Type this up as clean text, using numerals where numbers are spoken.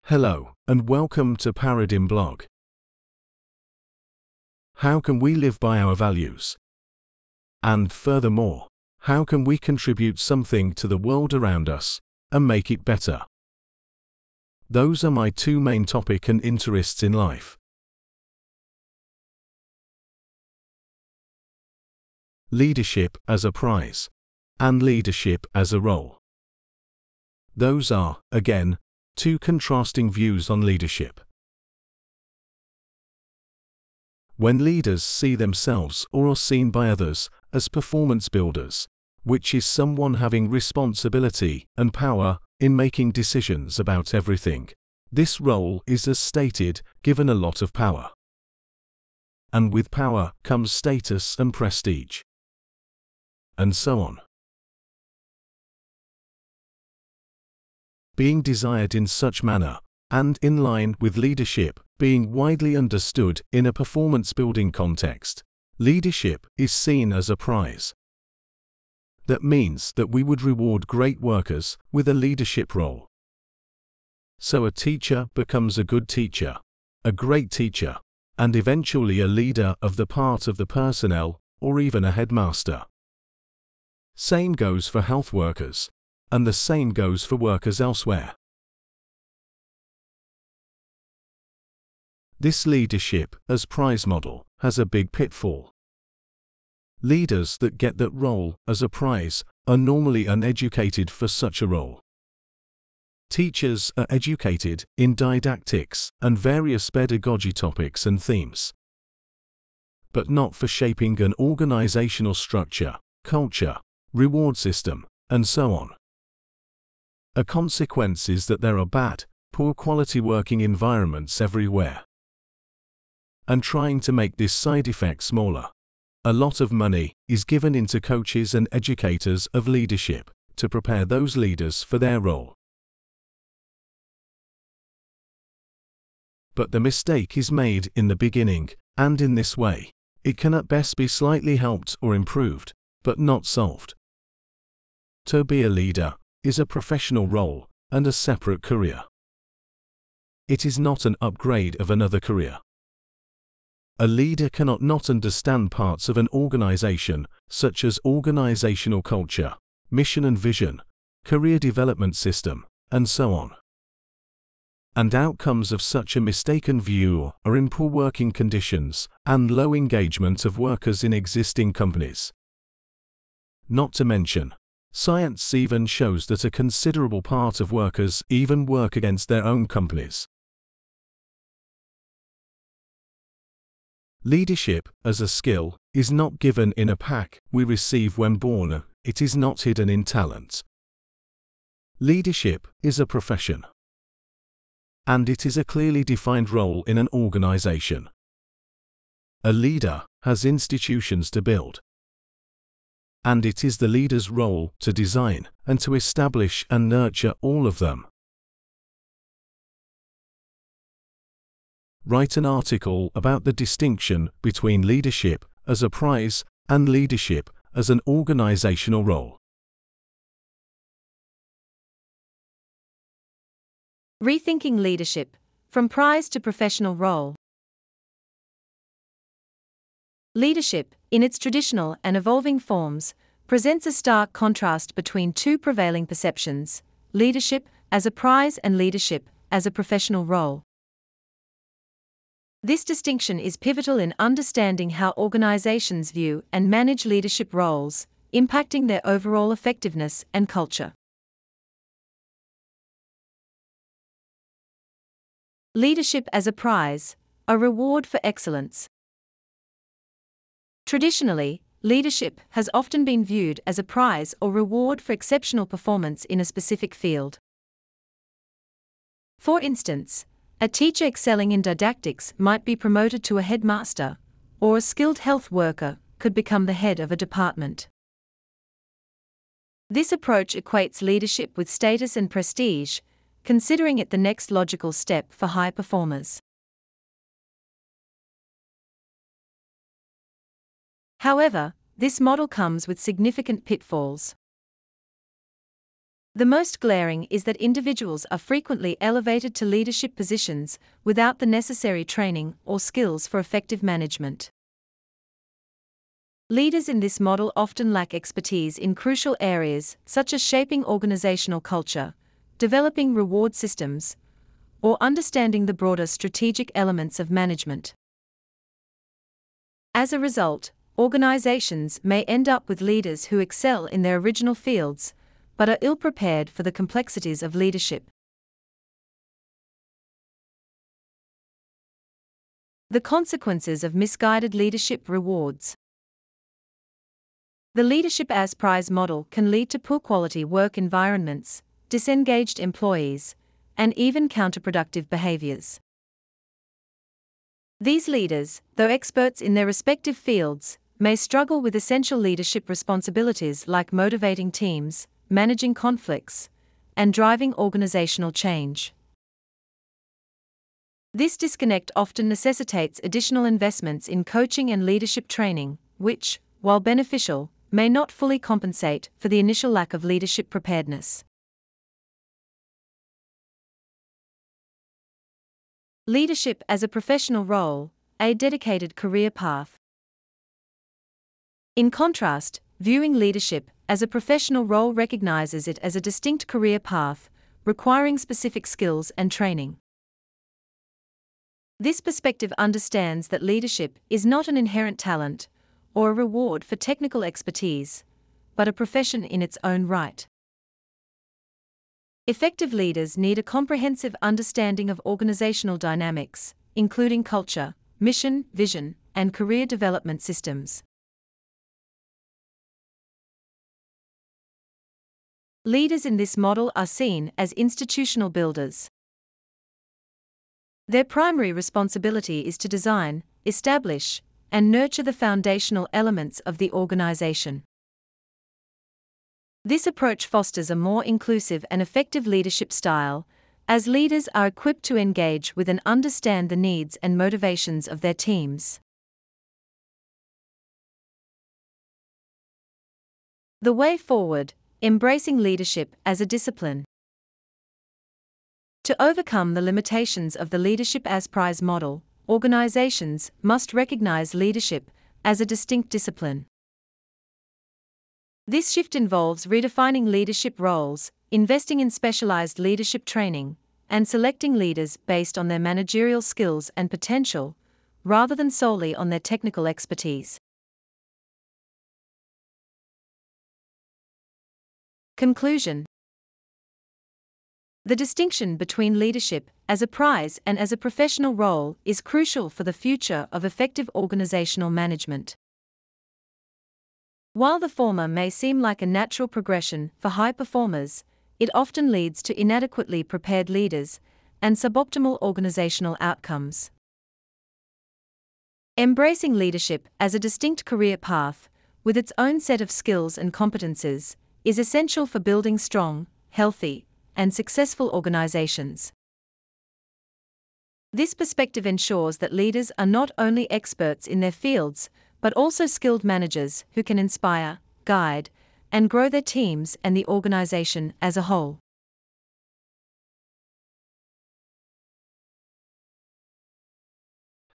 Hello, and welcome to Paradigm Blog. How can we live by our values? And furthermore, how can we contribute something to the world around us and make it better? Those are my two main topics and interests in life. Leadership as a prize and leadership as a role. Those are, again, two contrasting views on leadership. When leaders see themselves or are seen by others as performance builders, which is someone having responsibility and power in making decisions about everything, this role is, as stated, given a lot of power. And with power comes status and prestige. And so on. Being desired in such manner, and in line with leadership being widely understood in a performance-building context, leadership is seen as a prize. That means that we would reward great workers with a leadership role. So a teacher becomes a good teacher, a great teacher, and eventually a leader of the part of the personnel, or even a headmaster. Same goes for health workers. And the same goes for workers elsewhere. This leadership as prize model has a big pitfall. Leaders that get that role as a prize are normally uneducated for such a role. Teachers are educated in didactics and various pedagogy topics and themes, but not for shaping an organizational structure, culture, reward system, and so on. A consequence is that there are bad, poor quality working environments everywhere. And trying to make this side effect smaller, a lot of money is given into coaches and educators of leadership to prepare those leaders for their role. But the mistake is made in the beginning, and in this way, it can at best be slightly helped or improved, but not solved. To be a leader is a professional role and a separate career. It is not an upgrade of another career. A leader cannot not understand parts of an organization, such as organizational culture, mission and vision, career development system, and so on. And outcomes of such a mistaken view are in poor working conditions and low engagement of workers in existing companies. Not to mention, science even shows that a considerable part of workers even work against their own companies. Leadership, as a skill, is not given in a pack we receive when born, it is not hidden in talent. Leadership is a profession. And it is a clearly defined role in an organization. A leader has institutions to build. And it is the leader's role to design and to establish and nurture all of them. Write an article about the distinction between leadership as a prize and leadership as an organizational role. Rethinking leadership, from prize to professional role. Leadership, in its traditional and evolving forms, presents a stark contrast between two prevailing perceptions: leadership as a prize and leadership as a professional role. This distinction is pivotal in understanding how organizations view and manage leadership roles, impacting their overall effectiveness and culture. Leadership as a prize, a reward for excellence. Traditionally, leadership has often been viewed as a prize or reward for exceptional performance in a specific field. For instance, a teacher excelling in didactics might be promoted to a headmaster, or a skilled health worker could become the head of a department. This approach equates leadership with status and prestige, considering it the next logical step for high performers. However, this model comes with significant pitfalls. The most glaring is that individuals are frequently elevated to leadership positions without the necessary training or skills for effective management. Leaders in this model often lack expertise in crucial areas such as shaping organizational culture, developing reward systems, or understanding the broader strategic elements of management. As a result, organizations may end up with leaders who excel in their original fields, but are ill-prepared for the complexities of leadership. The consequences of misguided leadership rewards. The leadership as prize model can lead to poor quality work environments, disengaged employees, and even counterproductive behaviors. These leaders, though experts in their respective fields, may struggle with essential leadership responsibilities like motivating teams, managing conflicts, and driving organizational change. This disconnect often necessitates additional investments in coaching and leadership training, which, while beneficial, may not fully compensate for the initial lack of leadership preparedness. Leadership as a professional role, a dedicated career path. In contrast, viewing leadership as a professional role recognizes it as a distinct career path, requiring specific skills and training. This perspective understands that leadership is not an inherent talent or a reward for technical expertise, but a profession in its own right. Effective leaders need a comprehensive understanding of organizational dynamics, including culture, mission, vision, and career development systems. Leaders in this model are seen as institutional builders. Their primary responsibility is to design, establish, and nurture the foundational elements of the organization. This approach fosters a more inclusive and effective leadership style, as leaders are equipped to engage with and understand the needs and motivations of their teams. The way forward: embracing leadership as a discipline. To overcome the limitations of the leadership as prize model, organizations must recognize leadership as a distinct discipline. This shift involves redefining leadership roles, investing in specialized leadership training, and selecting leaders based on their managerial skills and potential, rather than solely on their technical expertise. Conclusion. The distinction between leadership as a prize and as a professional role is crucial for the future of effective organizational management. While the former may seem like a natural progression for high performers, it often leads to inadequately prepared leaders and suboptimal organizational outcomes. Embracing leadership as a distinct career path, with its own set of skills and competences, is essential for building strong, healthy, and successful organizations. This perspective ensures that leaders are not only experts in their fields, but also skilled managers who can inspire, guide, and grow their teams and the organization as a whole.